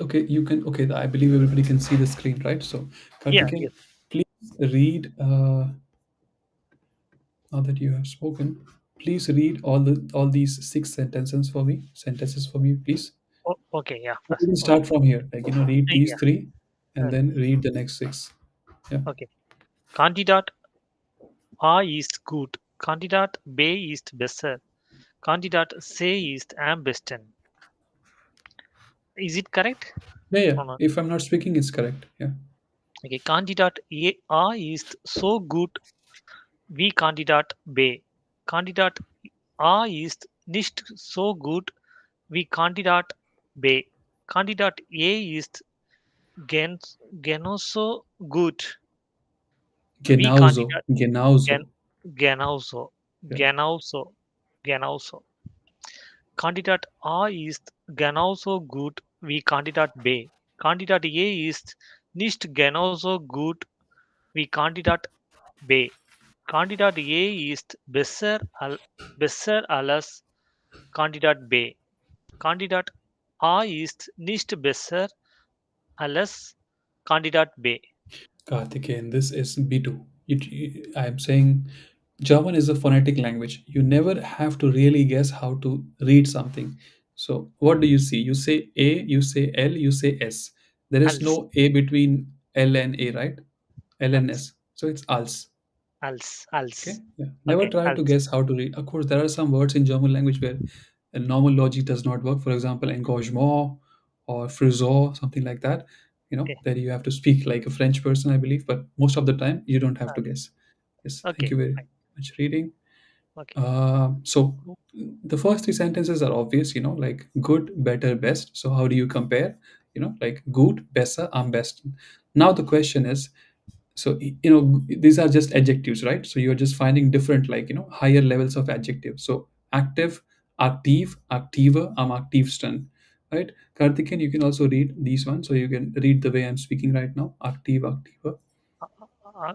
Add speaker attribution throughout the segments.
Speaker 1: Okay, you can. Okay, I believe everybody can see the screen, right? So,
Speaker 2: Yeah,
Speaker 1: Karthikeyan,
Speaker 2: yes.
Speaker 1: please read. Now that you have spoken, please read all these six sentences for me, please.
Speaker 2: Okay, yeah,
Speaker 1: You
Speaker 2: first.
Speaker 1: can
Speaker 2: Okay.
Speaker 1: start from here. Like, read these
Speaker 2: Yeah.
Speaker 1: three, and
Speaker 2: uh,
Speaker 1: then read the next six. Yeah.
Speaker 2: okay. Candidate A is good. Candidate B is besser. Candidate C is am besten. Is it correct
Speaker 1: Yeah, yeah.
Speaker 2: or not?
Speaker 1: If I'm not speaking, it's correct. Yeah.
Speaker 2: Okay. Candidate A is so good. We candidate B. Candidate A is nicht so good. We candidate B. Candidate A is gen genauso good. We
Speaker 1: Genauso.
Speaker 2: candidate gen
Speaker 1: Genauso.
Speaker 2: genauso
Speaker 1: Yeah.
Speaker 2: genauso genauso. Candidate A is genauso gut wie Kandidat B. Kandidat A ist nicht genauso gut wie Kandidat B. Kandidat A ist besser als Kandidat B. Kandidat A ist nicht besser als Kandidat B.
Speaker 1: Karthikeyan, this is B2. I'm saying German is a phonetic language. You never have to really guess how to read something. So, what do you see? You say A, you say L, you say S. There is
Speaker 2: Als,
Speaker 1: no A between L and A, right? L and
Speaker 2: als,
Speaker 1: S. So, it's als. Okay?
Speaker 2: als.
Speaker 1: Yeah. Never
Speaker 2: Okay,
Speaker 1: try to
Speaker 2: als.
Speaker 1: guess how to read. Of course, there are some words in German language where a normal logic does not work. For example, engagement or friseur, something like that.
Speaker 2: Okay,
Speaker 1: That you have to speak like a French person, I believe. But most of the time, you don't have to
Speaker 2: als.
Speaker 1: guess. Yes. Thank
Speaker 2: Okay,
Speaker 1: you very
Speaker 2: fine.
Speaker 1: much. Reading.
Speaker 2: Okay.
Speaker 1: So the first three sentences are obvious. Like good, better, best. So how do you compare? Like good, besser, am besten. Now the question is, so these are just adjectives, right? So you're just finding different, like higher levels of adjectives. So active, active, activer, am aktivsten, right? Karthikeyan, you can also read these ones, so you can read the way I'm speaking right now. Active, activer.
Speaker 2: A-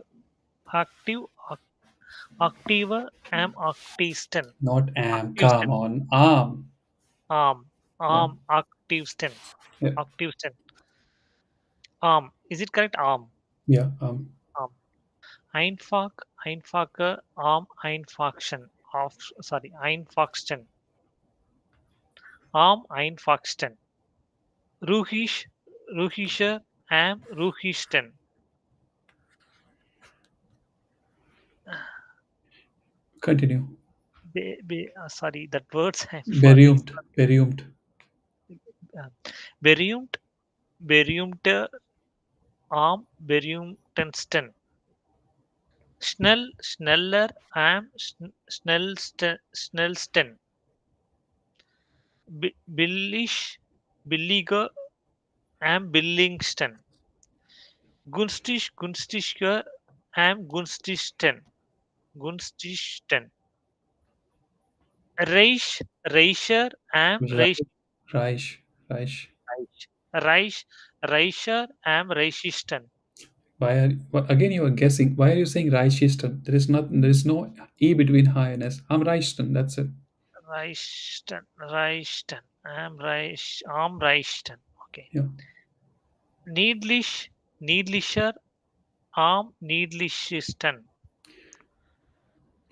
Speaker 2: Active, active, am activisten.
Speaker 1: Not am, come
Speaker 2: Activisten.
Speaker 1: on, am. Yeah,
Speaker 2: Activisten.
Speaker 1: yeah,
Speaker 2: Activisten. Is it correct?
Speaker 1: yeah.
Speaker 2: Arm. Einfache, Einfachen. Sorry, Einfachsten. Einfachsten. Ruhisch, ruhischer, ruhigsten.
Speaker 1: Continue.
Speaker 2: Sorry, that words I'm falling.
Speaker 1: Berühmt, berühmt.
Speaker 2: Uh, berühmt, berühmter, berühmtesten. Schneller, schnellsten. Billiger, billigsten. Günstiger, günstigsten. Reicher,
Speaker 1: Reich, reich, reich.
Speaker 2: reich, reicher, reichsten.
Speaker 1: Again, you are guessing. Why are you saying Reichsten? There is no E between high and S. I'm Reichsten, that's it.
Speaker 2: Reichsten, reichsten. Okay.
Speaker 1: Yeah.
Speaker 2: Niedlicher, niedlichsten.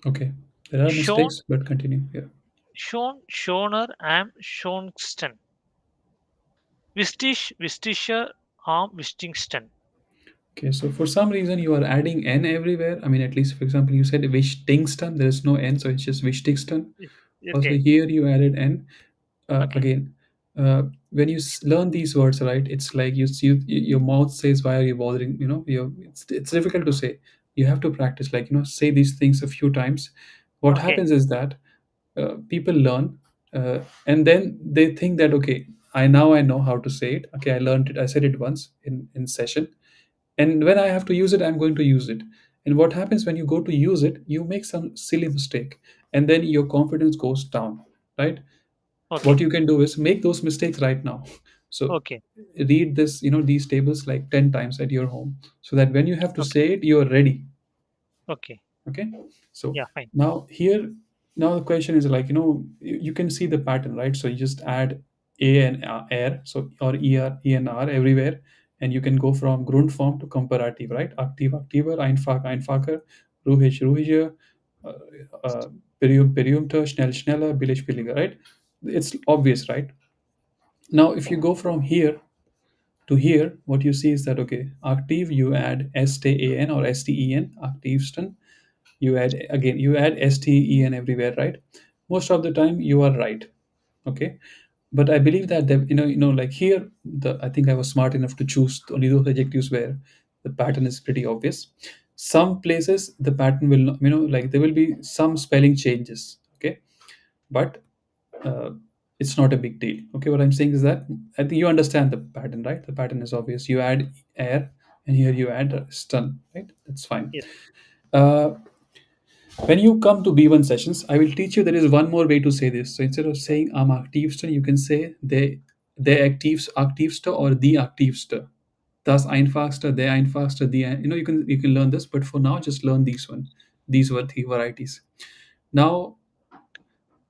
Speaker 1: Okay. There are
Speaker 2: Schon,
Speaker 1: mistakes, but continue. Yeah.
Speaker 2: schoner, schonsten. Wichtiger, wichtigsten.
Speaker 1: Okay. So for some reason you are adding N everywhere. I mean, at least for example, you said Wichtingston. There is no N, so it's just Wichtigston. Also
Speaker 2: Okay,
Speaker 1: here you added N.
Speaker 2: okay,
Speaker 1: Again, when you learn these words, right? It's like your mouth says, "Why are you bothering?" It's difficult to say. You have to practice. Like say these things a few times. What
Speaker 2: okay,
Speaker 1: happens is that people learn, and then they think that, okay, I know how to say it. Okay, I learned it. I said it once in session, and when I have to use it, I'm going to use it. And what happens when you go to use it, you make some silly mistake, and then your confidence goes down, right? What
Speaker 2: okay,
Speaker 1: you can do is make those mistakes right now. So
Speaker 2: okay,
Speaker 1: read these tables like 10 times at your home, so that when you have to
Speaker 2: okay,
Speaker 1: say it, you're ready.
Speaker 2: okay.
Speaker 1: Okay. So
Speaker 2: Yeah, fine.
Speaker 1: now the question is, like you can see the pattern, right? So you just add A and R, so or ER, everywhere, and you can go from Grundform to Komparativ, right? Aktiv, aktiver, einfacher, ruhiger, uh, uh, berühmter, schneller, billiger, right? It's obvious, right? Now, if you go from here to here, what you see is that, okay, active, you add STAN or STEN, activsten, you add STEN everywhere, right? Most of the time, you are right, okay? But I believe that like here, the I think I was smart enough to choose only those adjectives where the pattern is pretty obvious. Some places the pattern will not, like there will be some spelling changes, okay, but uh, it's not a big deal. Okay, what I'm saying is that I think you understand the pattern, right? The pattern is obvious. You add air, and here you add stun, right? That's fine.
Speaker 2: Yes.
Speaker 1: Uh, when you come to B1 sessions, I will teach you there is one more way to say this. So instead of saying am aktivste, you can say der aktivste or die aktivste. Das einfachste, der einfachste, die, you can learn this, but for now just learn these one. These were three varieties. Now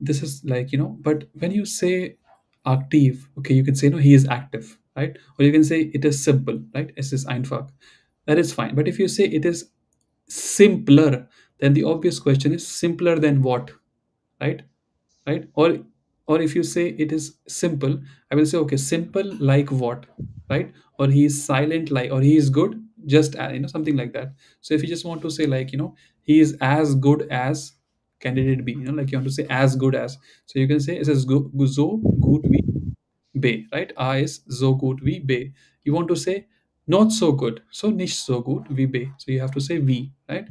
Speaker 1: this is like, but when you say active, okay, you can say no, he is active, right? Or you can say it is simple, right? Es ist einfach. That is fine. But if you say it is simpler, then the obvious question is simpler than what, right? Right? Or if you say it is simple, I will say okay, simple like what, right? Or he is silent like, or he is good, just something like that. So if you just want to say like, he is as good as candidate B, like you want to say as good as, so you can say es ist so gut wie B, right? A is so gut wie B. You want to say not so good, so nicht so gut wie B, so you have to say wie, right?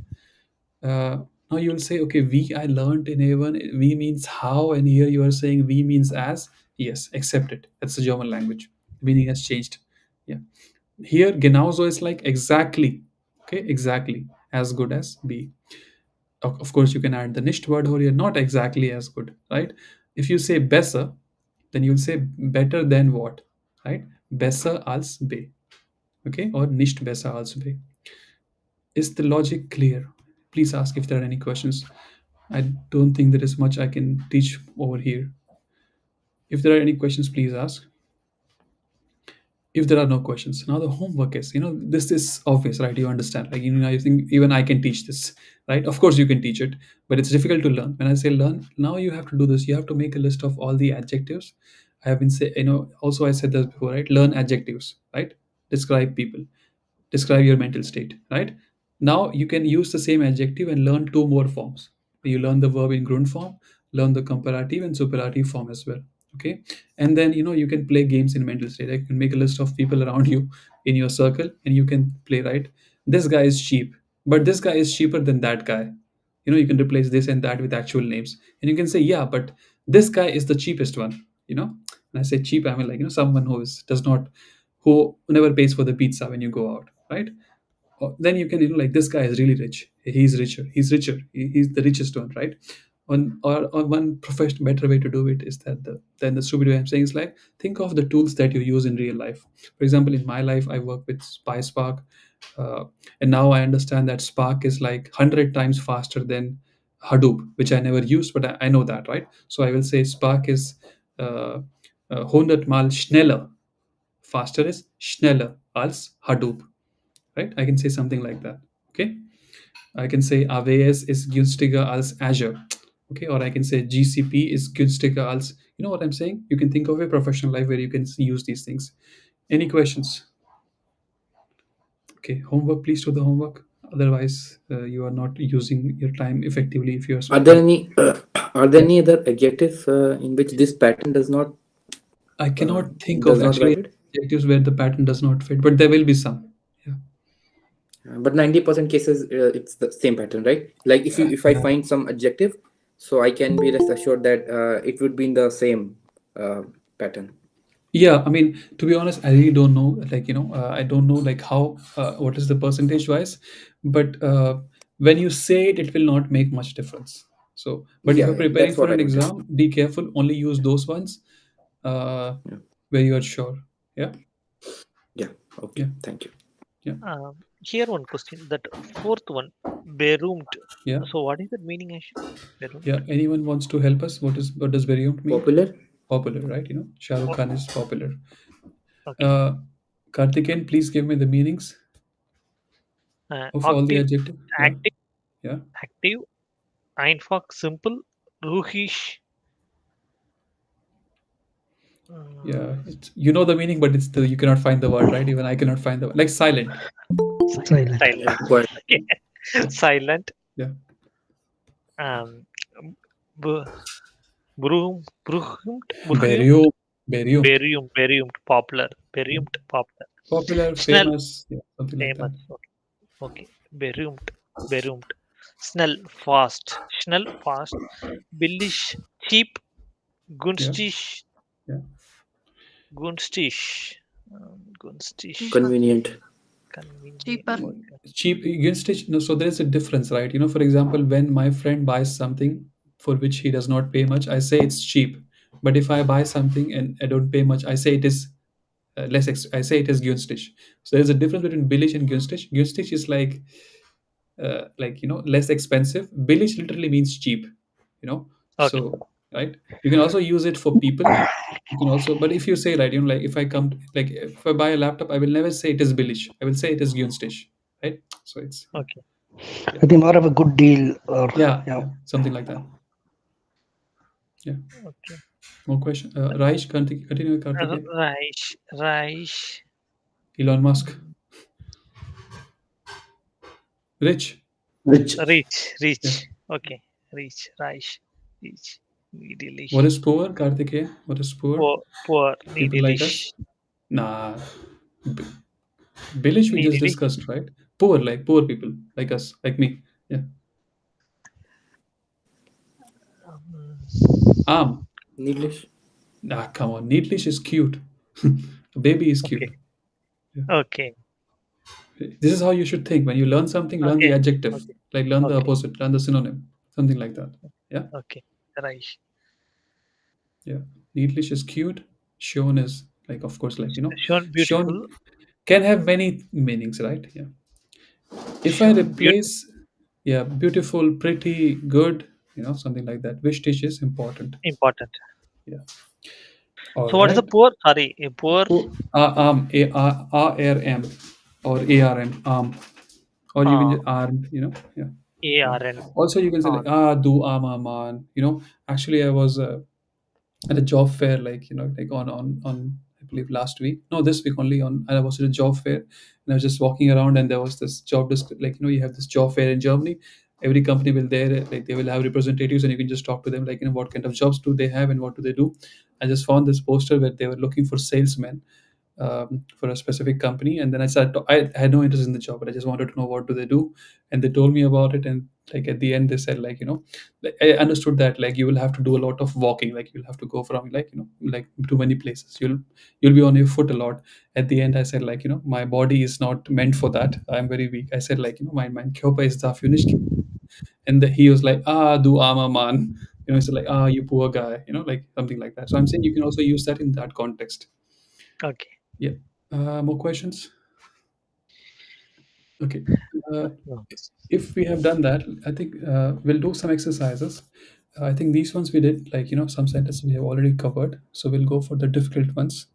Speaker 1: uh, Now you'll say, okay, we I learned in A1, we means how, and here you are saying we means as. Yes, accept it. That's the German language. Meaning has changed. Yeah. Here, genauso is like exactly. Okay, exactly as good as B. Of course, you can add the nicht word over here, not exactly as good, right? If you say besser, then you'll say better than what, right? Besser als B. Okay, or nicht besser als B. Is the logic clear? Please ask if there are any questions. I don't think there is much I can teach over here. If there are any questions, please ask. If there are no questions, now the homework is, this is obvious, right? You understand, like, I think even I can teach this, right? Of course, you can teach it, but it's difficult to learn. When I say learn, now you have to do this. You have to make a list of all the adjectives. I have been say, also I said this before, right? Learn adjectives, right? Describe people, describe your mental state, right? Now you can use the same adjective and learn two more forms. You learn the verb in Grundform, learn the comparative and superlative form as well. Okay, and then you can play games in mental state. You can make a list of people around you in your circle, and you can play, right? This guy is cheap, but this guy is cheaper than that guy. You can replace this and that with actual names, and you can say, yeah, but this guy is the cheapest one. And I say cheap, I mean, like, someone who is does not who never pays for the pizza when you go out, right? Then you can, like, this guy is really rich, he's richer, he's the richest one, right? Or one professional better way to do it is that the stupid way I'm saying is like, think of the tools that you use in real life. For example, in my life I work with Spark, uh, and now I understand that Spark is like 100 times faster than Hadoop, which I never used, but I know that, right? So I will say Spark is uh, 100 mal schneller, faster is schneller als Hadoop, right? I can say something like that. Okay, I can say AWS is günstiger als Azure. Okay, or I can say GCP is günstiger als. You know what I'm saying? You can think of a professional life where you can use these things. Any questions? Okay, homework. Please do the homework. Otherwise, you are not using your time effectively if you are
Speaker 3: Are there
Speaker 1: spending.
Speaker 3: any are there any other adjectives in which this pattern
Speaker 1: I cannot think of
Speaker 3: does not
Speaker 1: actually
Speaker 3: valid?
Speaker 1: adjectives where the pattern does not fit, but there will be some. Yeah.
Speaker 3: But 90% cases it's the same pattern, right? Like if I
Speaker 1: Yeah.
Speaker 3: find some adjective, so I can be rest assured that it would be in the same pattern.
Speaker 1: Yeah, I mean, to be honest, I really don't know. Like, I don't know like how what is the percentage wise, but when you say it, it will not make much difference. So, but if
Speaker 3: Yeah,
Speaker 1: you're
Speaker 3: yeah,
Speaker 1: preparing
Speaker 3: that's
Speaker 1: for
Speaker 3: what I
Speaker 1: an
Speaker 3: noted.
Speaker 1: exam, be careful. Only use those ones uh,
Speaker 3: Yeah,
Speaker 1: where you are sure. Yeah,
Speaker 3: yeah. Okay,
Speaker 1: yeah,
Speaker 3: thank you.
Speaker 1: yeah,
Speaker 2: Here one question. That fourth one, berühmt.
Speaker 1: yeah,
Speaker 2: So what is the meaning actually? Berühmt.
Speaker 1: yeah. Anyone wants to help us? What does barium mean?
Speaker 3: Popular.
Speaker 1: popular, right? Shah Rukh
Speaker 2: O-
Speaker 1: Khan is popular.
Speaker 2: Okay.
Speaker 1: Uh, Karthikeyan, please give me the meanings of all the
Speaker 2: Active,
Speaker 1: adjective. Yeah,
Speaker 2: active,
Speaker 1: yeah,
Speaker 2: active, einfach, simple, ruhisch.
Speaker 1: yeah.
Speaker 2: Mm,
Speaker 1: You know the meaning, but it's the you cannot find the word, right? Even I cannot find the word. Like silent.
Speaker 4: Silent.
Speaker 2: silent.
Speaker 3: Yeah, quite.
Speaker 2: Okay.
Speaker 1: Yeah,
Speaker 2: Silent.
Speaker 1: yeah.
Speaker 2: Um, b- Bruhmt,
Speaker 1: Burium, burium.
Speaker 2: popular,
Speaker 1: Yeah.
Speaker 2: popular.
Speaker 1: Popular,
Speaker 2: Schnell,
Speaker 1: famous, yeah, something like that.
Speaker 2: famous. Okay, okay. Berühmt. Schnell, fast. Billig, cheap.
Speaker 1: Yeah,
Speaker 2: Günstig,
Speaker 1: yeah.
Speaker 2: günstig. Günstig,
Speaker 5: Cheaper.
Speaker 3: Convenient.
Speaker 5: Cheaper.
Speaker 2: convenient. Okay.
Speaker 1: Cheap usage. No, so there is a difference, right? For example, when my friend buys something for which he does not pay much, I say it's cheap. But if I buy something and I don't pay much, I say it is I say it is günstig. So there's a difference between billig and günstig. Günstig is like less expensive. Billig literally means cheap. you know
Speaker 2: Okay.
Speaker 1: so right, you can also use it for people. You can also, but if you say, right, like if I come like if I buy a laptop, I will never say it is billig, I will say it is günstig, right? So it's yeah,
Speaker 2: Okay.
Speaker 1: yeah,
Speaker 4: I think more of a good deal or
Speaker 1: yeah,
Speaker 4: yeah.
Speaker 1: yeah, something like that. Yeah.
Speaker 2: Okay.
Speaker 1: More question. Raish, continue, Karthikeyan.
Speaker 2: Reich.
Speaker 1: Elon Musk.
Speaker 2: Mm,
Speaker 1: Rich.
Speaker 3: Which
Speaker 1: Yeah.
Speaker 2: Okay. Reich. Rich.
Speaker 1: What
Speaker 2: Niedlich.
Speaker 1: is poor, Karthikeyan? What is poor?
Speaker 2: Poor.
Speaker 1: People like us.
Speaker 2: Niedlich.
Speaker 1: Nah. B- Billish we just
Speaker 2: Niedlich.
Speaker 1: discussed, right? Poor, like poor people, like us, like me. Yeah.
Speaker 2: Um,
Speaker 1: Arm.
Speaker 3: needless.
Speaker 1: Nah, come on. Neatlish is cute. A baby is cute.
Speaker 2: okay.
Speaker 1: Yeah.
Speaker 2: Okay.
Speaker 1: This is how you should think. When you learn something, learn the
Speaker 2: Okay.
Speaker 1: adjective.
Speaker 2: Okay.
Speaker 1: Like learn the
Speaker 2: Okay.
Speaker 1: opposite, learn the synonym. Something like that. Yeah.
Speaker 2: Okay. Reich.
Speaker 1: Yeah. Neatlish is cute. Shown is like, of course, like,
Speaker 2: Shown
Speaker 1: shown
Speaker 2: beautiful.
Speaker 1: can have many meanings, right? Yeah. If I
Speaker 2: Shown beautiful.
Speaker 1: replace, yeah, beautiful, pretty, good, something like that. Which dish is important?
Speaker 2: Important.
Speaker 1: Yeah. All
Speaker 2: So what is the
Speaker 1: right.
Speaker 2: poor? Sorry. A poor.
Speaker 1: ARM or ARM, or you can
Speaker 2: Uh,
Speaker 1: just arm, yeah. Yeah.
Speaker 2: ARN.
Speaker 1: Also, you can say like,
Speaker 2: On.
Speaker 1: do man. Actually, I was at a job fair, like like on I believe last week, no, this week only. On I was at a job fair, and I was just walking around, and there was this like you have this job fair in Germany. Every company will there, like they will have representatives, and you can just talk to them, like what kind of jobs do they have and what do they do. I just found this poster where they were looking for salesmen, for a specific company, and then I had no interest in the job, but I just wanted to know what do they do, and they told me about it. And like at the end they said, like like, I understood that like you will have to do a lot of walking, like you'll have to go from like like to many places, you'll be on your foot a lot. At the end I said, like my body is not meant for that, I'm very weak. I said, like mein Körper ist dafür nicht. And he was like, du armer man, it's like, you poor guy, like something like that. So I'm saying you can also use that in that context.
Speaker 2: Okay.
Speaker 1: Yeah. More questions? Okay. Uh,
Speaker 2: No.
Speaker 1: if we have done that, I think we'll do some exercises. I think these ones we did, like, some sentences we have already covered. So we'll go for the difficult ones.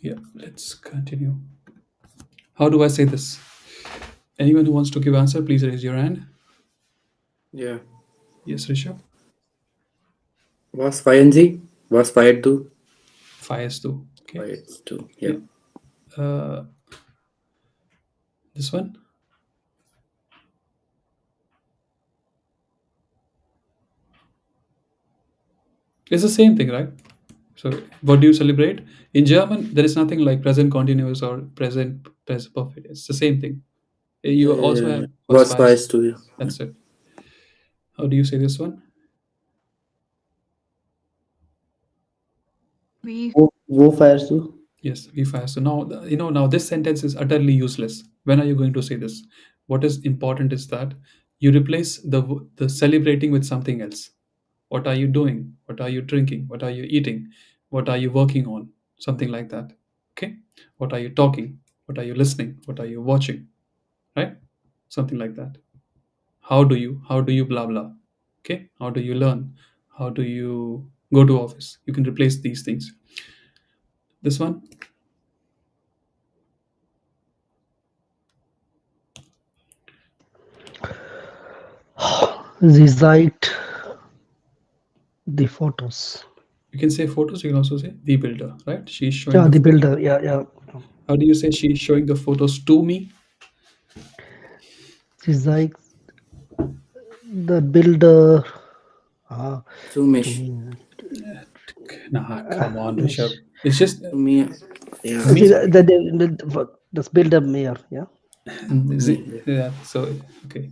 Speaker 1: Yeah, let's continue. How do I say this? Anyone who wants to give answer, please raise your hand.
Speaker 3: Yeah.
Speaker 1: Yes, Rishabh.
Speaker 3: Was feiern Sie? Was feiert du?
Speaker 1: Fires too. Okay.
Speaker 3: Feierst du. Yeah.
Speaker 1: Yeah. Uh, this one. It's the same thing, right? So, what do you celebrate? In German, there is nothing like present continuous or present perfect. It's the same thing.
Speaker 3: Yeah,
Speaker 1: You
Speaker 3: yeah,
Speaker 1: also
Speaker 3: yeah.
Speaker 1: have was
Speaker 3: Was
Speaker 1: fires.
Speaker 3: feierst du? Yeah. Yeah.
Speaker 1: That's it. How do you say this one?
Speaker 5: We
Speaker 6: Wo feierst du?
Speaker 1: Yes, we fire. So now, now this sentence is utterly useless. When are you going to say this? What is important is that you replace the celebrating with something else. What are you doing? What are you drinking? What are you eating? What are you working on? Something like that. Okay. What are you talking? What are you listening? What are you watching? Right? Something like that. How do you blah blah? Okay. How do you learn? How do you go to office? You can replace these things. This one,
Speaker 4: The site, the photos.
Speaker 1: you can say photos. You can also say the builder. Right? She's showing
Speaker 4: Yeah,
Speaker 1: the
Speaker 4: the
Speaker 1: photo.
Speaker 4: builder. Yeah, yeah.
Speaker 1: How do you say she's showing the photos to me?
Speaker 4: The site, the builder. Ah, to
Speaker 3: Sumesh.
Speaker 4: me.
Speaker 1: Nah, come on, Rishabh.
Speaker 4: Mesh.
Speaker 1: It's just
Speaker 3: To me, yeah,
Speaker 4: The,
Speaker 1: me.
Speaker 4: this builder mayor. Yeah.
Speaker 1: Is it,
Speaker 3: me. Yeah,
Speaker 1: yeah. So okay.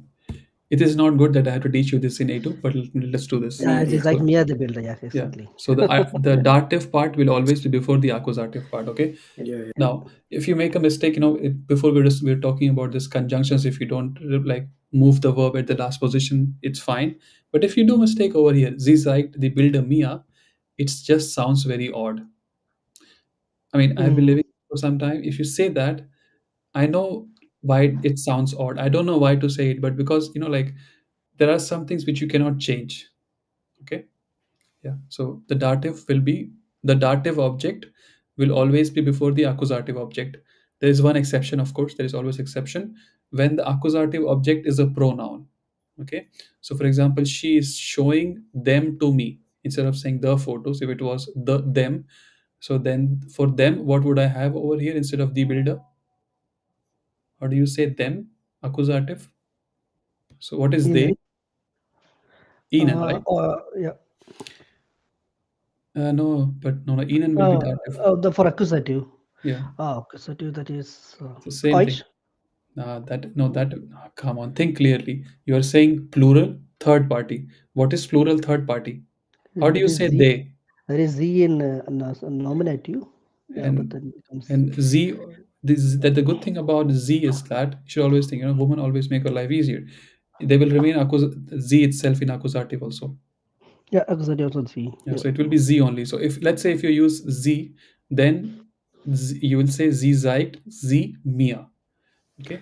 Speaker 1: It is not good that I have to teach you this in A2, but let's do this.
Speaker 4: Yeah,
Speaker 3: me.
Speaker 4: the
Speaker 3: Yeah.
Speaker 4: site
Speaker 1: So
Speaker 4: mayor, the builder. Yeah,
Speaker 1: yeah.
Speaker 4: exactly.
Speaker 1: So the dative part will always be before the accusative part. Okay.
Speaker 3: Yeah, yeah.
Speaker 1: Now, if you make a mistake, before we're talking about this conjunctions, if you don't like move the verb at the last position, it's fine. But if you do mistake over here, sie zeigt the Bilder Mia, it just sounds very odd. I mean, I've been
Speaker 4: Mm.
Speaker 1: living for some time. If you say that, I know why it sounds odd. I don't know why to say it, but because like there are some things which you cannot change. Okay. Yeah. So the dative object will always be before the accusative object. There is one exception, of course. There is always exception when the accusative object is a pronoun. Okay. So, for example, she is showing them to me instead of saying the photos. If it was the them, so then for them, what would I have over here instead of the builder? How do you say them? Accusative. So, what is they?
Speaker 4: Inen.
Speaker 1: Ihnen, right?
Speaker 4: Yeah.
Speaker 1: No, but no, Ihnen will be dative.
Speaker 4: The for accusative.
Speaker 1: Yeah,
Speaker 4: Accusative, that is
Speaker 1: it's the same thing.
Speaker 4: euch.
Speaker 1: That no, that come on, think clearly. You are saying plural third party. What is plural third party? How do
Speaker 4: That
Speaker 1: you
Speaker 4: is
Speaker 1: say
Speaker 4: Z.
Speaker 1: they?
Speaker 4: That is Z in nominative. Yeah, but
Speaker 1: And
Speaker 4: then it becomes.
Speaker 1: and Z. This that the good thing about Z is that you should always think. Women always make her life easier. They will remain Z itself in accusative also.
Speaker 4: Yeah, accusative also Z.
Speaker 1: Yeah,
Speaker 4: Yeah.
Speaker 1: so it will be Z only. So if let's say if you use Z, then you will say Z zeigt, Z Mia. Okay,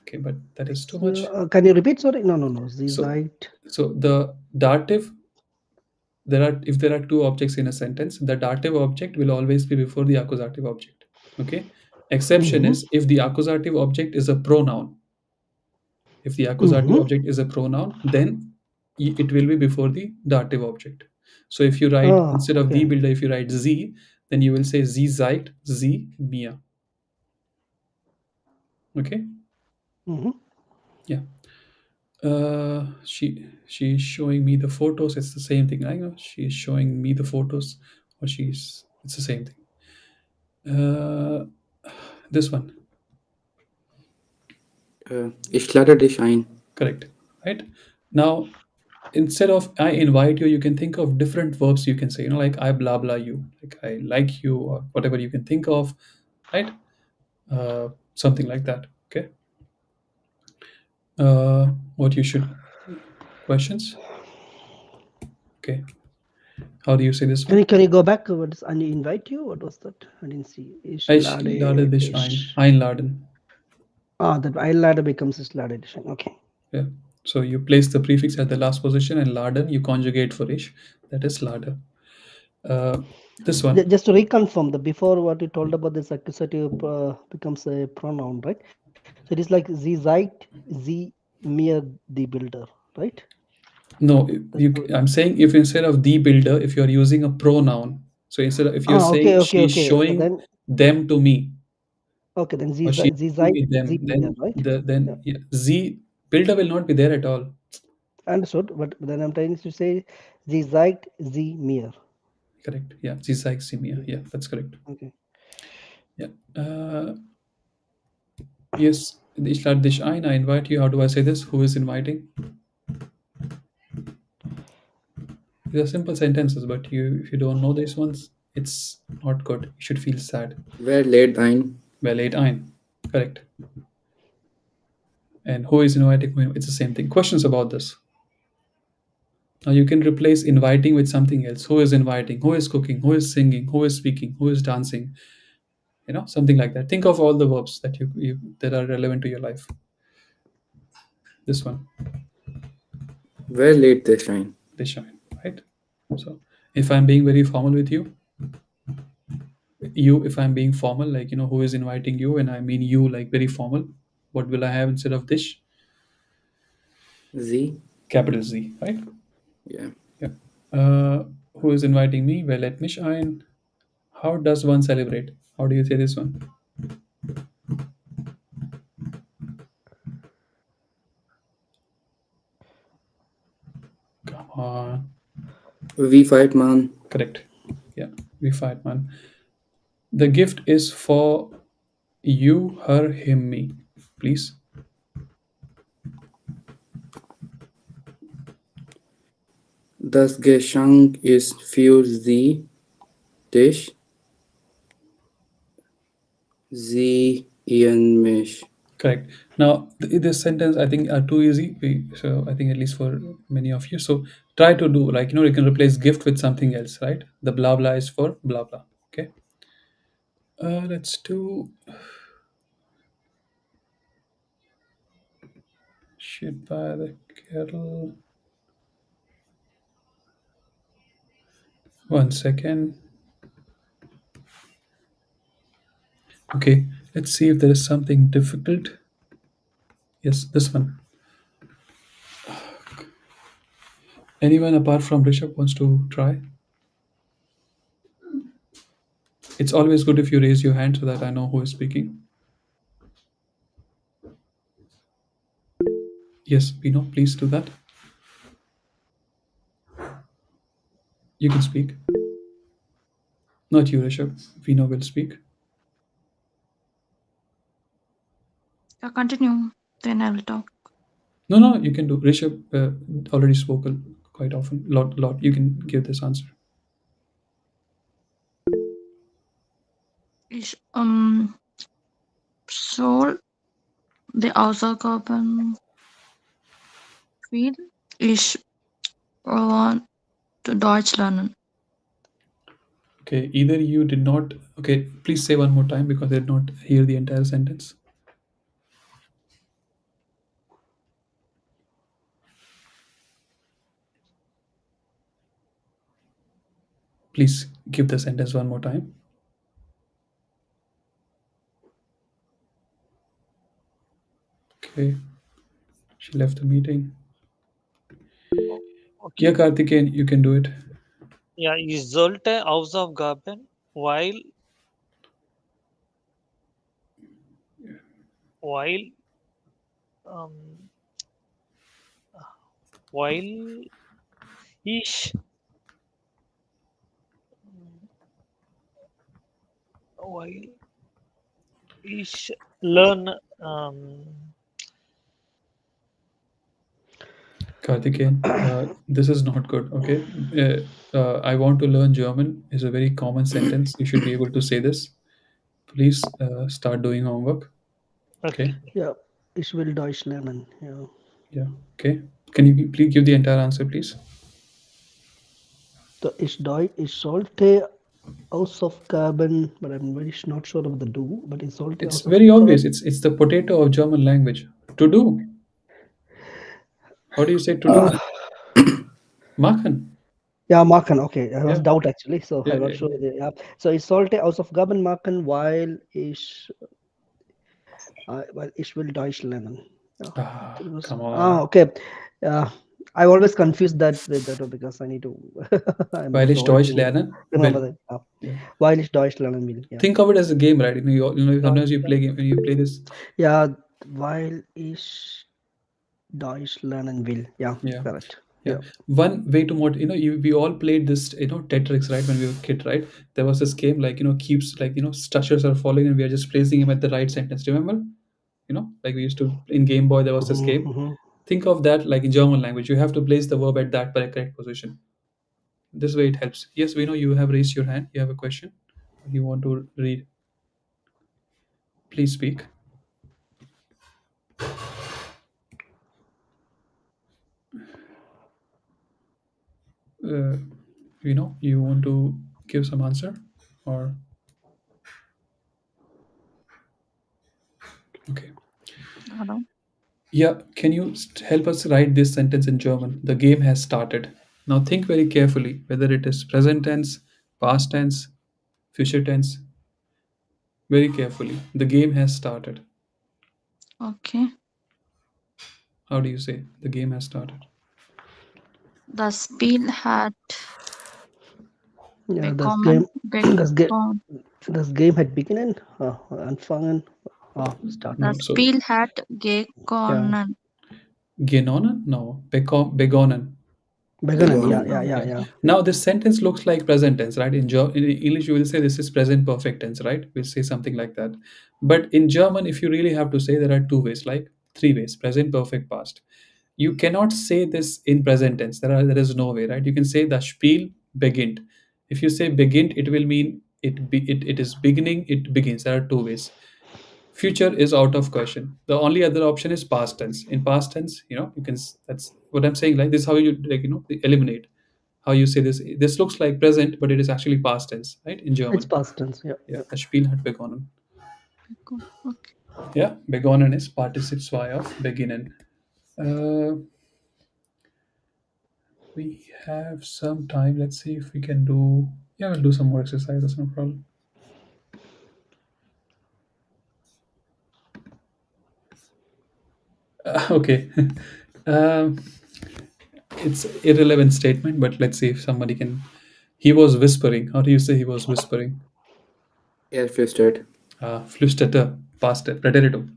Speaker 1: okay, but that is too
Speaker 4: So,
Speaker 1: much.
Speaker 4: can you repeat? Sorry. No, no, no. Z
Speaker 1: So
Speaker 4: site.
Speaker 1: so the dative, there are two objects in a sentence, the dative object will always be before the accusative object. Okay. Exception
Speaker 4: Mm-hmm.
Speaker 1: is if the accusative object is a pronoun. If the accusative
Speaker 4: Mm-hmm.
Speaker 1: object is a pronoun, then it will be before the dative object. So if you write
Speaker 4: Oh,
Speaker 1: instead of the
Speaker 4: okay.
Speaker 1: builder, if you write Z, then you will say Z zeigt, Z Mia. Okay.
Speaker 4: Mm-hmm.
Speaker 1: Yeah. She's showing me the photos. It's the same thing. I know she's showing me the photos, or it's the same thing. This one,
Speaker 3: Ich lade dich ein.
Speaker 1: correct, right? Now, instead of I invite you, you can think of different verbs you can say, like I blah blah you, like I like you, or whatever you can think of, right? Something like that. Okay. What you should questions? Okay. How do you say this one?
Speaker 4: Can you go back? What is and invite you? What was that? I didn't see. Ich
Speaker 1: Ich lade
Speaker 4: lade
Speaker 1: dich ein.
Speaker 4: dich.
Speaker 1: Einladen.
Speaker 4: That I lade becomes ich lade dich. Okay.
Speaker 1: Yeah. So you place the prefix at the last position, and laden you conjugate for ish. That is lada. Uh, this one.
Speaker 4: Just to reconfirm, the before what you told about this accusative becomes a pronoun, right? So it is like Sie seid, Sie mir the builder, right?
Speaker 1: No,
Speaker 4: That's how.
Speaker 1: I'm saying if instead of the builder, if you're using a pronoun, so instead of if you're
Speaker 4: Okay,
Speaker 1: saying
Speaker 4: okay,
Speaker 1: she's
Speaker 4: okay.
Speaker 1: showing them to me,
Speaker 4: Then
Speaker 1: or she's
Speaker 4: Sie
Speaker 1: showing
Speaker 4: seid,
Speaker 1: me
Speaker 4: Sie
Speaker 1: them,
Speaker 4: mir,
Speaker 1: then
Speaker 4: right? Yeah,
Speaker 1: yeah, Z builder will not be there at all.
Speaker 4: understood. But then I'm trying to say Sie seid, Sie mir.
Speaker 1: Correct. Yeah. Z like simia. Yeah, that's correct.
Speaker 4: Okay.
Speaker 1: Yeah. Yes. Ich lade dich ein. I invite you. How do I say this? Who is inviting? These are simple sentences, but if you don't know these ones, it's not good. You should feel sad.
Speaker 3: Wer lädt ein?
Speaker 1: Well, eight ein. Correct. And who is inviting whom? It's the same thing. Questions about this? Now you can replace inviting with something else. Who is inviting? Who is cooking? Who is singing? Who is speaking? Who is dancing? Something like that. Think of all the verbs that you that are relevant to your life. This one,
Speaker 3: Where late they shine.
Speaker 1: they shine, right? So if I'm being very formal with you, if I'm being formal, like who is inviting you, and I mean you, like very formal, what will I have instead of this?
Speaker 3: Z.
Speaker 1: Capital Z, right?
Speaker 3: Yeah.
Speaker 1: Yeah. Uh, who is inviting me? Well, let me shine. How does one celebrate? How do you say this one? Come on.
Speaker 3: We fight, man.
Speaker 1: Correct. Yeah, we fight, man. The gift is for you, her, him, me. Please.
Speaker 3: Das Geschenk ist für Sie. Tisch. Sie ihren mich.
Speaker 1: Correct. Now, this sentence I think are too easy. So I think at least for many of you. So try to do like you can replace gift with something else, right? The blah blah is for blah blah. Okay. Let's do shit by the kettle. 1 second. Okay. Let's see if there is something difficult. Yes, this one. Anyone apart from Rishabh wants to try? It's always good if you raise your hand so that I know who is speaking. Yes, Pino, please do that. You can speak. Not you, Rishabh. Pino will speak.
Speaker 5: Yeah, continue. Then I will talk.
Speaker 1: No, no, you can do. Rishabh already spoke quite often. Lot. You can give this answer.
Speaker 5: Ich soll die Hausaufgaben viel. Ich want to Deutsch lernen.
Speaker 1: Okay, either you did not. Okay, please say one more time because I did not hear the entire sentence. Please give the sentence one more time. Okay, she left the meeting.
Speaker 2: Okay.
Speaker 1: Yeah, Karthikeyan, you can do it.
Speaker 2: Yeah, ich sollte Hausaufgaben, while um, while ich while ich learn
Speaker 1: Karthikeyan, this is not good. Okay, I want to learn German is a very common sentence. You should be able to say this. Please start doing homework. Okay.
Speaker 2: okay.
Speaker 4: Yeah, ich will Deutsch lernen. Yeah.
Speaker 1: Yeah. Okay. Can you please give the entire answer, please?
Speaker 4: So ich sollte Hausaufgaben, but I'm very not sure of the do, but ich sollte
Speaker 1: It's very
Speaker 4: Hausaufgaben.
Speaker 1: obvious. It's the potato of German language. To do. How do you say to do?
Speaker 4: Uh,
Speaker 1: Machen.
Speaker 4: yeah, machen. Okay, I was
Speaker 1: Yeah.
Speaker 4: doubt actually, so
Speaker 1: Yeah.
Speaker 4: I'm not
Speaker 1: Yeah.
Speaker 4: sure. Yeah. So ich sollte Hausaufgaben machen, weil ich will Deutsch lernen. Yeah.
Speaker 1: Ah,
Speaker 4: It was
Speaker 1: come on.
Speaker 4: okay. Yeah, I always confuse that with that because I need to. I'm
Speaker 1: Weil ich
Speaker 4: so old
Speaker 1: Deutsch
Speaker 4: to
Speaker 1: lernen
Speaker 4: remember
Speaker 1: will.
Speaker 4: that.
Speaker 1: Yeah.
Speaker 4: Weil ich Deutsch lernen will. Yeah.
Speaker 1: Think of it as a game, right? Sometimes you play game when you play this.
Speaker 4: Yeah, weil ich Deutsch lernen will. Yeah,
Speaker 1: Yeah.
Speaker 4: correct.
Speaker 1: Yeah.
Speaker 4: Yeah.
Speaker 1: One way to we all played this, Tetris, right? When we were kid, right? There was this game like, keeps like, structures are following and we are just placing him at the right sentence. Remember? Like we used to in Game Boy, there was this game.
Speaker 4: Mm-hmm.
Speaker 1: Think of that like in German language. You have to place the verb at that correct position. This way it helps. Yes, we know you have raised your hand. You have a question. You want to read. Please speak. You want to give some answer, or okay.
Speaker 5: Hello.
Speaker 1: Yeah, can you help us write this sentence in German? The game has started. Now think very carefully whether it is present tense, past tense, future tense. Very carefully. The game has started.
Speaker 5: Okay.
Speaker 1: How do you say the game has started?
Speaker 5: Das Spiel hat
Speaker 4: Ja, das
Speaker 5: bekommen,
Speaker 4: Game, das, Ge
Speaker 5: begonnen.
Speaker 4: das Game hat beginnen, anfangen,
Speaker 1: No,
Speaker 4: starten.
Speaker 5: Das
Speaker 1: so
Speaker 5: Spiel hat
Speaker 4: Ja,
Speaker 5: begonnen.
Speaker 1: genonnen? No, begonnen.
Speaker 4: begonnen. Ja,
Speaker 3: begonnen.
Speaker 4: ja,
Speaker 5: Begonnen.
Speaker 4: ja,
Speaker 1: Yeah.
Speaker 4: ja.
Speaker 1: Now this sentence looks like present tense, right? In English, you will say this is present perfect tense, right? We'll say something like that. But in German, if you really have to say, there are two ways, like three ways: present perfect past. You cannot say this in present tense. There is no way, right? You can say das Spiel beginnt. If you say beginnt, it will mean it is beginning. It begins. There are two ways. Future is out of question. The only other option is past tense. In past tense, that's what I'm saying. Like this, is how you eliminate. How you say this? This looks like present, but it is actually past tense, right? In
Speaker 4: It's
Speaker 1: German,
Speaker 4: past tense. Yeah,
Speaker 1: yeah,
Speaker 4: yeah.
Speaker 1: das Spiel hat begonnen.
Speaker 5: Okay.
Speaker 1: Yeah, begonnen is Partizip 2 of beginnen. Uh, we have some time. Let's see if we can do. Yeah, we'll do some more exercises. No problem. Okay. um, it's irrelevant statement, but let's see if somebody can. He was whispering. How do you say he was whispering?
Speaker 3: Er flüstert.
Speaker 1: Flüsterte, past preteritum.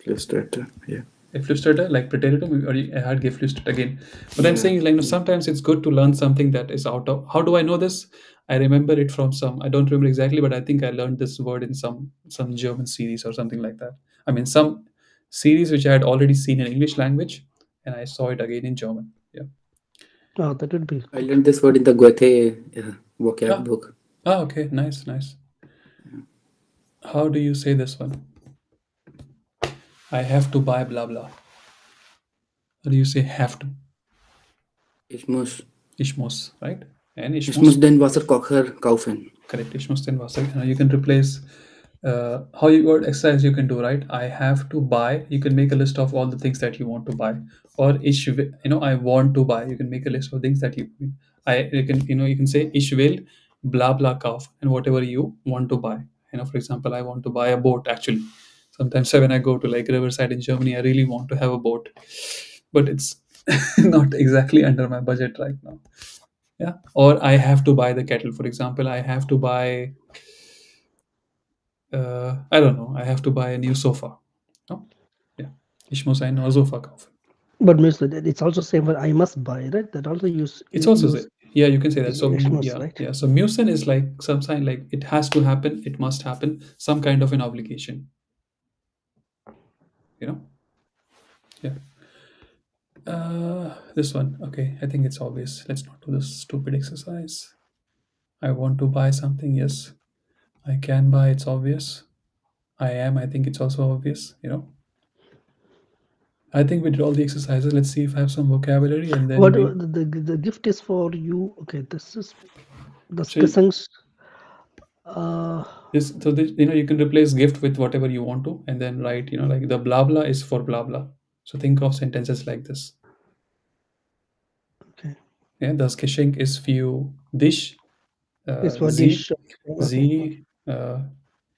Speaker 3: Flüsterte. Yeah.
Speaker 1: A flüsterte, like preteritum, or I had geflüstert again. What I'm
Speaker 3: Yeah.
Speaker 1: saying is, like, sometimes it's good to learn something that is out of. How do I know this? I remember it from some. I don't remember exactly, but I think I learned this word in some German series or something like that. I mean, some series which I had already seen in English language, and I saw it again in German. Yeah.
Speaker 4: Oh, that would be
Speaker 3: I
Speaker 4: good.
Speaker 3: learned this word in the Goethe vocab
Speaker 1: Ah,
Speaker 3: book.
Speaker 1: okay, nice, nice. How do you say this one? I have to buy blah blah. How do you say have to?
Speaker 3: Ich muss.
Speaker 1: Ich muss, right? And ich
Speaker 3: Ich muss
Speaker 1: muss,
Speaker 3: den Wasserkocher kaufen.
Speaker 1: correct. Ich muss den Wasser. You can replace how you what exercise you can do, right? I have to buy. You can make a list of all the things that you want to buy, or I want to buy. You can make a list of things that you can say ich will blah blah kauf and whatever you want to buy. For example, I want to buy a boat. Actually, sometimes when I go to like Riverside in Germany, I really want to have a boat, but it's not exactly under my budget right now. Yeah, or I have to buy the kettle. For example, I have to buy I don't know, I have to buy a new sofa. No? Yeah. Ich muss ein neues Sofa kaufen.
Speaker 4: But means that it's also same word I must buy, right? That also
Speaker 1: It's also
Speaker 4: use
Speaker 1: yeah, you can say that.
Speaker 4: is
Speaker 1: So
Speaker 4: ich muss,
Speaker 1: yeah,
Speaker 4: right?
Speaker 1: yeah. So müssen is like some sign like it has to happen, it must happen, some kind of an obligation. You know? Yeah. This one. Okay, I think it's obvious. Let's not do this stupid exercise. I want to buy something, yes. I can buy, it's obvious. I am, I think it's also obvious. I think we did all the exercises. Let's see if I have some vocabulary and then
Speaker 4: What
Speaker 1: we
Speaker 4: the gift is for you? Okay, this is das
Speaker 1: so
Speaker 4: Gesangs.
Speaker 1: you can replace gift with whatever you want to and then write, like the blah blah is for blah blah. So think of sentences like this.
Speaker 4: Okay,
Speaker 1: Yeah, das Geschenk is für dich,
Speaker 4: it's for
Speaker 1: sie,
Speaker 4: dish. Okay,
Speaker 1: sie,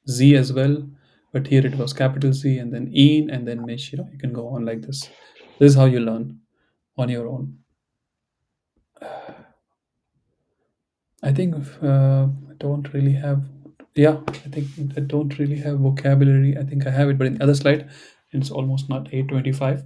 Speaker 1: sie as well. But here it was capital Z and then ihn and then mich. You can go on like this. This is how you learn on your own. I think I don't really have. Yeah, I think I don't really have vocabulary. I think I have it, but in the other slide, it's almost not 8:25.